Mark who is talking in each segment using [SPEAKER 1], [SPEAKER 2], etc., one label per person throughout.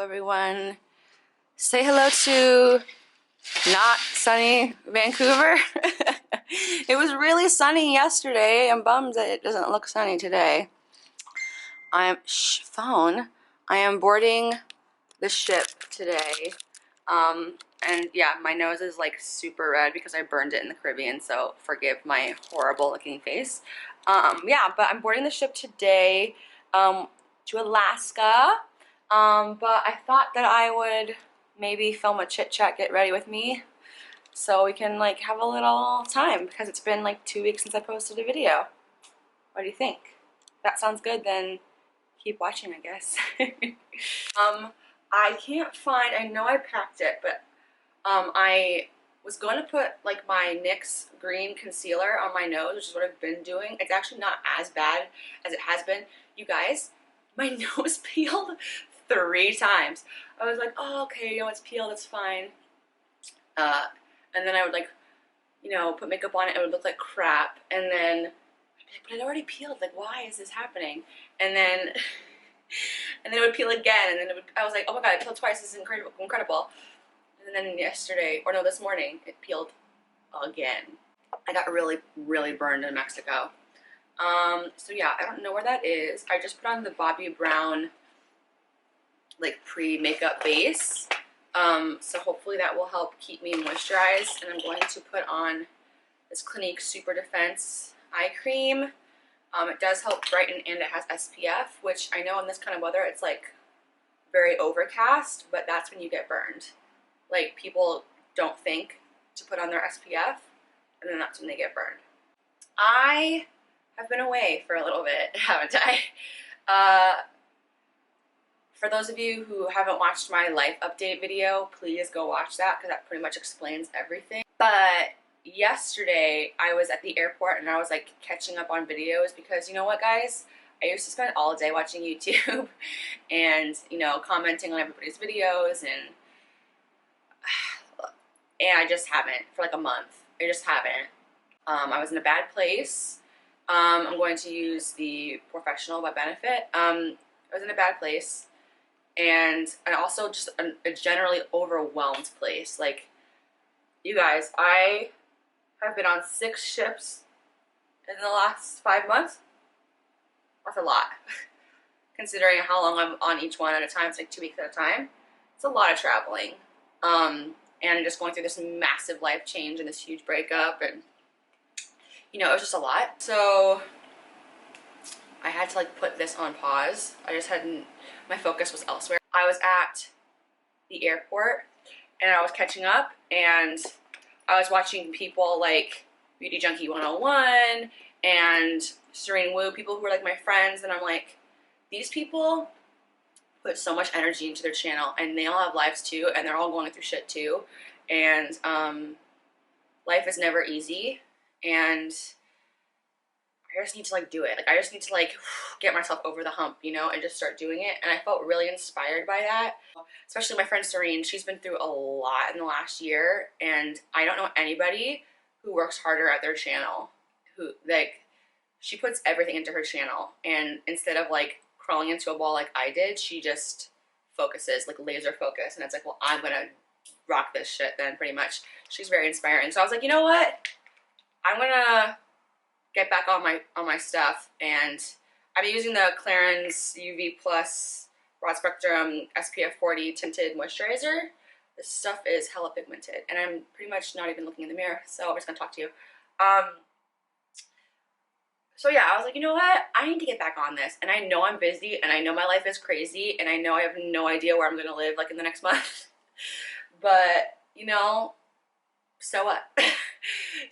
[SPEAKER 1] everyone. Say hello to not sunny Vancouver. It was really sunny yesterday. I'm bummed that it doesn't look sunny today. Phone. I am boarding the ship today. And yeah, my nose is like super red because I burned it in the Caribbean, so forgive my horrible looking face. Yeah, but I'm boarding the ship today to Alaska. But I thought that I would maybe film a chit chat, get ready with me, so we can like have a little time because it's been like 2 weeks since I posted a video. What do you think? If that sounds good, then keep watching, I guess. I can't find, I know I packed it, but I was going to put like my NYX green concealer on my nose, which is what I've been doing. It's actually not as bad as it has been. You guys, my nose peeled 3 times. I was like, oh, okay, you know, it's peeled, it's fine. And then I would like, you know, put makeup on it, it would look like crap. And then I'd be like, but it already peeled, like why is this happening? And then and then it would peel again, and then it would, I was like, oh my god, it peeled twice, this is incredible. And then yesterday, or no, this morning, it peeled again. I got really, really burned in Mexico. So yeah, I don't know where that is. I just put on the Bobbi Brown like pre-makeup base. So hopefully that will help keep me moisturized. And I'm going to put on this Clinique Super Defense eye cream. It does help brighten and it has SPF, which I know in this kind of weather it's like very overcast, but that's when you get burned. Like people don't think to put on their SPF, and then that's when they get burned. I have been away for a little bit, haven't I? For those of you who haven't watched my life update video, please go watch that because that pretty much explains everything. But yesterday I was at the airport and I was like catching up on videos because you know what, guys? I used to spend all day watching YouTube and, you know, commenting on everybody's videos, and I just haven't for like a month. I just haven't. I was in a bad place. I'm going to use the Professional by Benefit. I was in a bad place, and also just a generally overwhelmed place. Like, you guys, I have been on 6 ships in the last 5 months. That's a lot. Considering how long I'm on each one at a time, it's like 2 weeks at a time. It's a lot of traveling. And just going through this massive life change and this huge breakup, and you know, it was just a lot. So I had to like put this on pause. I just hadn't, my focus was elsewhere. I was at the airport and I was catching up, and I was watching people like Beauty Junkie 101 and Serene Wu, people who were like my friends, and I'm like, these people put so much energy into their channel, and they all have lives too, and they're all going through shit too, and life is never easy, and I just need to like do it. Like I just need to like get myself over the hump, you know, and just start doing it. And I felt really inspired by that. Especially my friend Serene, she's been through a lot in the last year, and I don't know anybody who works harder at their channel, who like, she puts everything into her channel, and instead of like crawling into a ball like I did, she just focuses, like laser focus, and it's like, well, I'm gonna rock this shit then, pretty much. She's very inspiring. So I was like, you know what? I'm gonna get back on my stuff, and I'm using the Clarins UV Plus Broad Spectrum SPF 40 tinted moisturizer. This stuff is hella pigmented, and I'm pretty much not even looking in the mirror, so I'm just gonna talk to you. So yeah, I was like, you know what? I need to get back on this, and I know I'm busy, and I know my life is crazy, and I know I have no idea where I'm gonna live like in the next month. But you know, so what?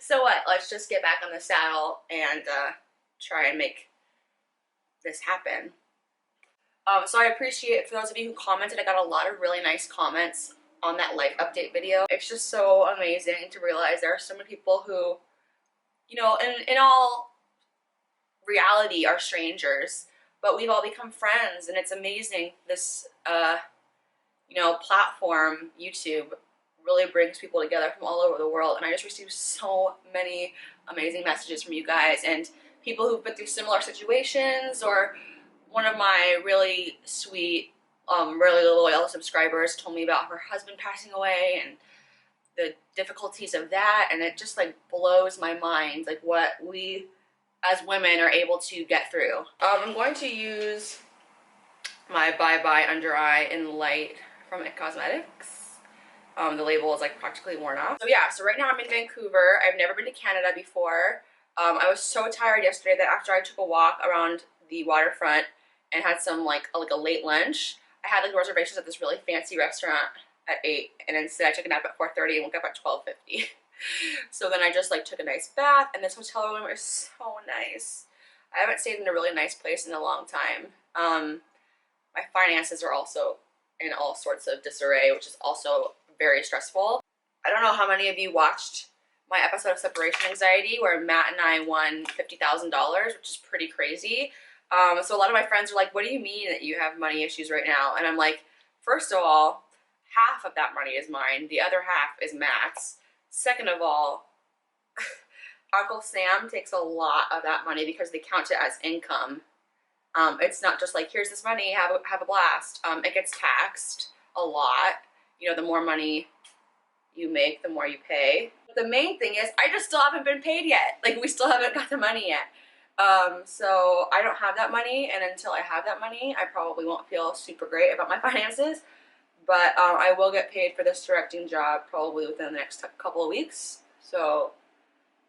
[SPEAKER 1] So what? Let's just get back on the saddle and try and make this happen. So I appreciate, for those of you who commented, I got a lot of really nice comments on that life update video. It's just so amazing to realize there are so many people who, you know, in all reality are strangers, but we've all become friends, and it's amazing. This you know, platform, YouTube, really brings people together from all over the world, and I just received so many amazing messages from you guys, and people who've been through similar situations, or one of my really sweet really loyal subscribers told me about her husband passing away and the difficulties of that, and it just like blows my mind, like what we as women are able to get through. I'm going to use my Bye Bye Under Eye in Light from It Cosmetics. The label is like practically worn off. So yeah, so right now I'm in Vancouver. I've never been to Canada before. I was so tired yesterday that after I took a walk around the waterfront and had some like a late lunch, I had like reservations at this really fancy restaurant at 8, and instead I took a nap at 4:30 and woke up at 12:50. So then I just like took a nice bath, and this hotel room is so nice. I haven't stayed in a really nice place in a long time. My finances are also in all sorts of disarray, which is also very stressful. I don't know how many of you watched my episode of Separation Anxiety where Matt and I won $50,000, which is pretty crazy. So a lot of my friends are like, what do you mean that you have money issues right now? And I'm like, first of all, half of that money is mine. The other half is Matt's. Second of all, Uncle Sam takes a lot of that money because they count it as income. It's not just like, here's this money, have a blast. It gets taxed a lot. You know, the more money you make, the more you pay. But the main thing is, I just still haven't been paid yet. Like, we still haven't got the money yet. So I don't have that money, and until I have that money, I probably won't feel super great about my finances. But I will get paid for this directing job probably within the next couple of weeks. So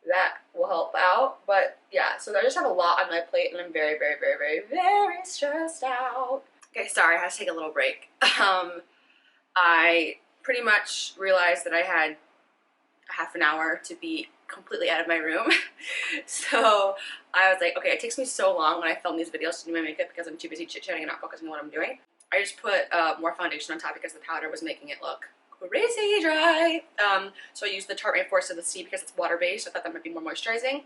[SPEAKER 1] that will help out. But yeah, so I just have a lot on my plate, and I'm very, very, very, very, very stressed out. Okay, sorry, I had to take a little break. I pretty much realized that I had a half an hour to be completely out of my room. So I was like, okay, it takes me so long when I film these videos to do my makeup because I'm too busy chit-chatting and not focusing on what I'm doing. I just put more foundation on top because the powder was making it look crazy dry. So I used the Tarte Rainforest of the Sea because it's water-based. I thought that might be more moisturizing.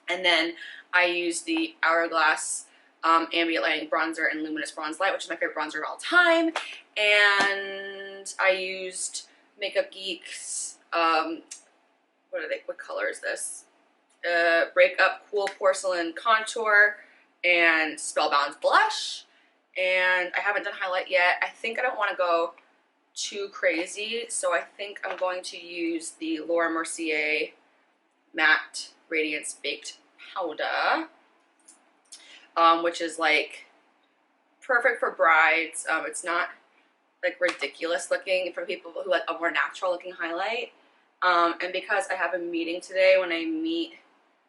[SPEAKER 1] And then I used the Hourglass Ambient Lighting Bronzer and Luminous Bronze Light, which is my favorite bronzer of all time. And I used Makeup Geek's, what color is this? Breakup Cool Porcelain Contour and Spellbound Blush. And I haven't done highlight yet. I think I don't want to go too crazy, so I think I'm going to use the Laura Mercier Matte Radiance Baked Powder, which is like perfect for brides. It's not like ridiculous looking for people who like a more natural looking highlight. And because I have a meeting today when I meet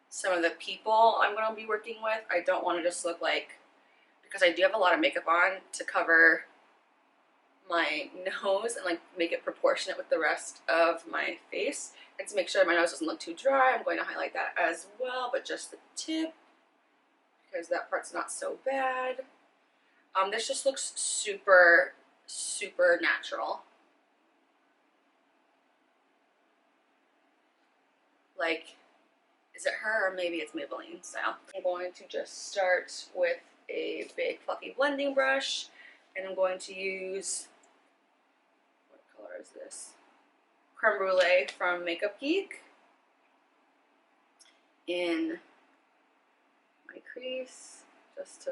[SPEAKER 1] some of the people I'm going to be working with, I don't want to just look like, because I do have a lot of makeup on to cover my nose and like make it proportionate with the rest of my face, and to make sure my nose doesn't look too dry, I'm going to highlight that as well, but just the tip because that part's not so bad. This just looks super, super natural. Like, is it her or maybe it's Maybelline style? I'm going to just start with a big fluffy blending brush, and I'm going to use, what color is this? Creme Brulee from Makeup Geek in my crease, just to,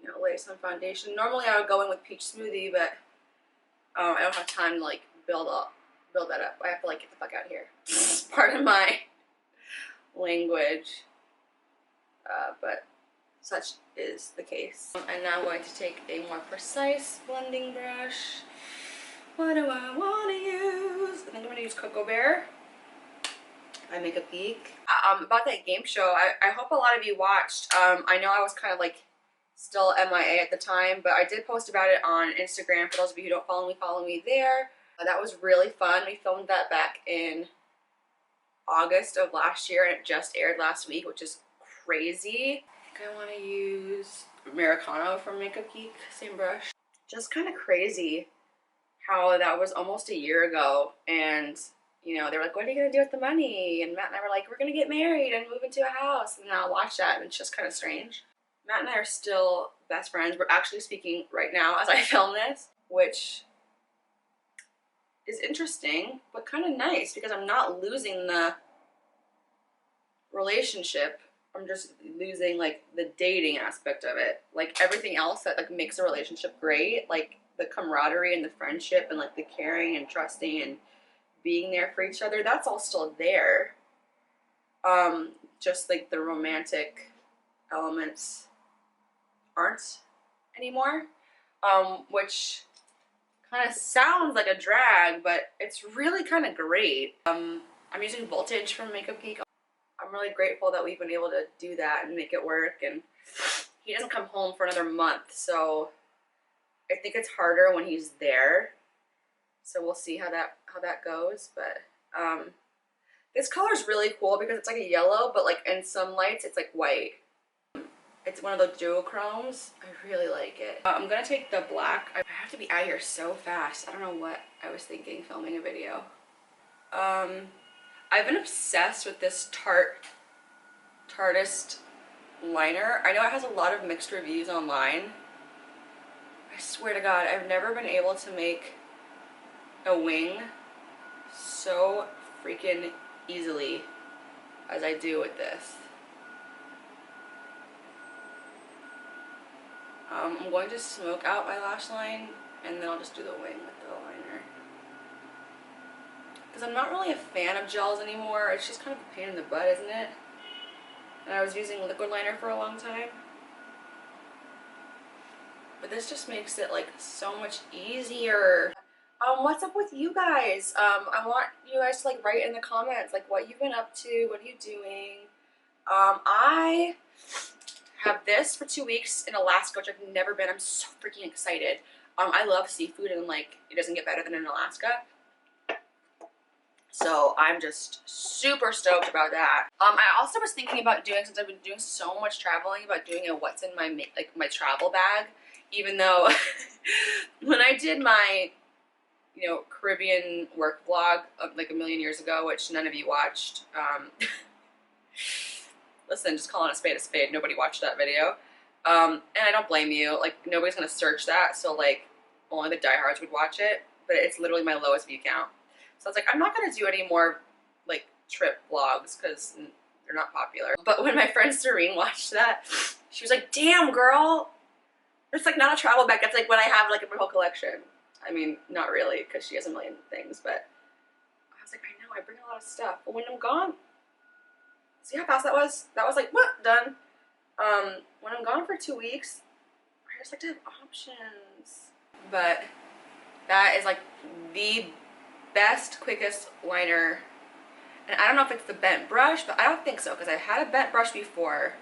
[SPEAKER 1] you know, lay some foundation. Normally I would go in with Peach Smoothie, but I don't have time to like build that up. I have to like get the fuck out of here. Pardon my language, but such is the case. And now I'm going to take a more precise blending brush. What do I want to use? I think I'm going to use Cocoa Bear by Makeup Geek. About that game show, I hope a lot of you watched. I know I was kind of like still MIA at the time, but I did post about it on Instagram. For those of you who don't follow me there. That was really fun. We filmed that back in August of last year, and it just aired last week, which is crazy. I think I want to use Americano from Makeup Geek, same brush. Just kind of crazy how that was almost a year ago, and you know, they were like, what are you going to do with the money? And Matt and I were like, we're going to get married and move into a house. And now watch that, and it's just kind of strange. Matt and I are still best friends. We're actually speaking right now as I film this, which is interesting, but kind of nice because I'm not losing the relationship. I'm just losing like the dating aspect of it. Like everything else that like makes a relationship great, like the camaraderie and the friendship and like the caring and trusting and being there for each other, that's all still there. Just like the romantic elements aren't anymore. Which kind of sounds like a drag, but it's really kind of great. I'm using Voltage from Makeup Geek. I'm really grateful that we've been able to do that and make it work, and he doesn't come home for another month, so I think it's harder when he's there. So we'll see how that goes, but this color is really cool because it's like a yellow, but like in some lights it's like white. It's one of the duochromes. I really like it. I'm gonna take the black. I have to be out of here so fast. I don't know what I was thinking filming a video. I've been obsessed with this Tartist liner. I know it has a lot of mixed reviews online. I swear to God, I've never been able to make a wing so freaking easily as I do with this. I'm going to smoke out my lash line and then I'll just do the wing with the liner. Because I'm not really a fan of gels anymore. It's just kind of a pain in the butt, isn't it? And I was using liquid liner for a long time. But this just makes it like so much easier. What's up with you guys? I want you guys to like write in the comments like what you've been up to, what are you doing? I have this for 2 weeks in Alaska, which I've never been. I'm so freaking excited. I love seafood and like it doesn't get better than in Alaska. So I'm just super stoked about that. I also was thinking about doing, since I've been doing so much traveling, about doing a what's in my travel bag. Even though when I did my, you know, Caribbean work vlog of like a million years ago, which none of you watched. Listen, just calling a spade, nobody watched that video. And I don't blame you, like nobody's gonna search that, so like only the diehards would watch it, but it's literally my lowest view count. So I was like, I'm not gonna do any more like trip vlogs because they're not popular. But when my friend Serene watched that, she was like, damn girl, it's like not a travel bag, it's like what I have like in my whole collection. I mean, not really, because she has a million things, but I was like, I know, I bring a lot of stuff, but when I'm gone, see how fast that was? That was like, what? Done. When I'm gone for 2 weeks, I just like to have options. But that is like the best, quickest liner. And I don't know if it's the bent brush, but I don't think so, because I've had a bent brush before.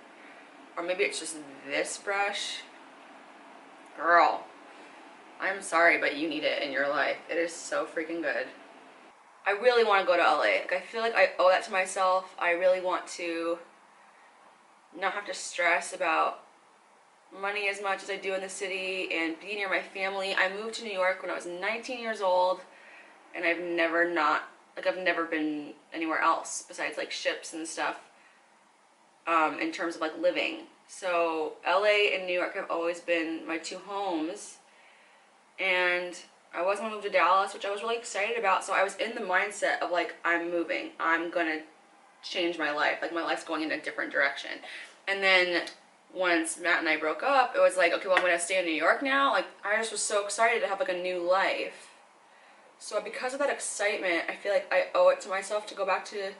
[SPEAKER 1] Or maybe it's just this brush. Girl, I'm sorry, but you need it in your life. It is so freaking good. I really want to go to LA. Like, I feel like I owe that to myself. I really want to not have to stress about money as much as I do in the city and be near my family. I moved to New York when I was 19 years old, and I've never been anywhere else besides like ships and stuff in terms of like living. So LA and New York have always been my two homes, and I was gonna move to Dallas, which I was really excited about. So I was in the mindset of like, I'm moving, I'm gonna change my life, like my life's going in a different direction. And then once Matt and I broke up, it was like, okay, well, I'm gonna stay in New York now. Like, I just was so excited to have like a new life. So because of that excitement, I feel like I owe it to myself to go back to,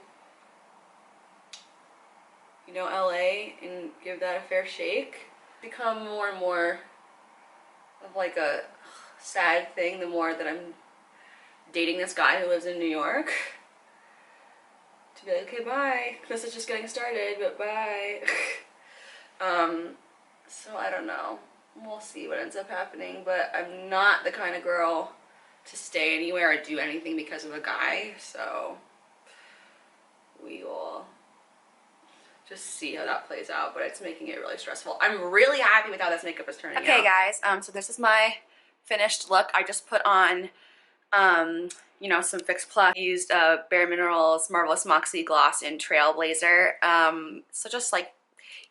[SPEAKER 1] you know, LA and give that a fair shake. Become more and more of like a sad thing the more that I'm dating this guy who lives in New York. To be like, okay, bye. This is just getting started, but bye. So I don't know. We'll see what ends up happening, but I'm not the kind of girl to stay anywhere or do anything because of a guy, so we will just see how that plays out, but it's making it really stressful. I'm really happy with how this makeup is turning out. Okay, guys, so this is my finished look. I just put on, you know, some Fix Plus. Used Bare Minerals Marvelous Moxie Gloss in Trailblazer. So just like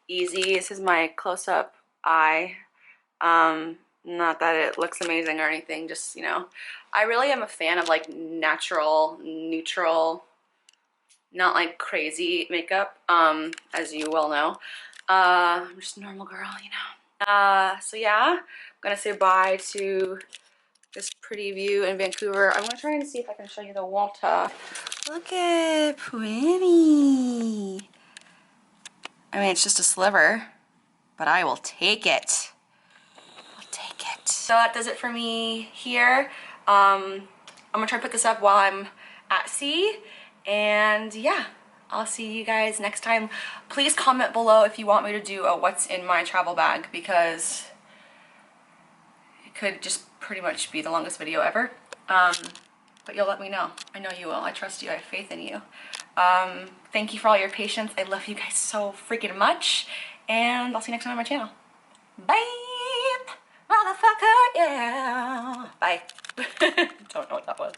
[SPEAKER 1] easy. This is my close-up eye. Not that it looks amazing or anything, just, you know, I really am a fan of like natural, neutral not like crazy makeup, as you well know. I'm just a normal girl, you know. So yeah, I'm gonna say bye to this pretty view in Vancouver. I'm gonna try and see if I can show you the water. Look at pretty. I mean, it's just a sliver, but I will take it. I'll take it. So that does it for me here. I'm gonna try to put this up while I'm at sea, and yeah, I'll see you guys next time. Please comment below if you want me to do a what's in my travel bag, because it could just pretty much be the longest video ever. But you'll let me know. I know you will. I trust you. I have faith in you. Thank you for all your patience. I love you guys so freaking much, and I'll see you next time on my channel. Bye, motherfucker, yeah. Bye. Don't know what that was.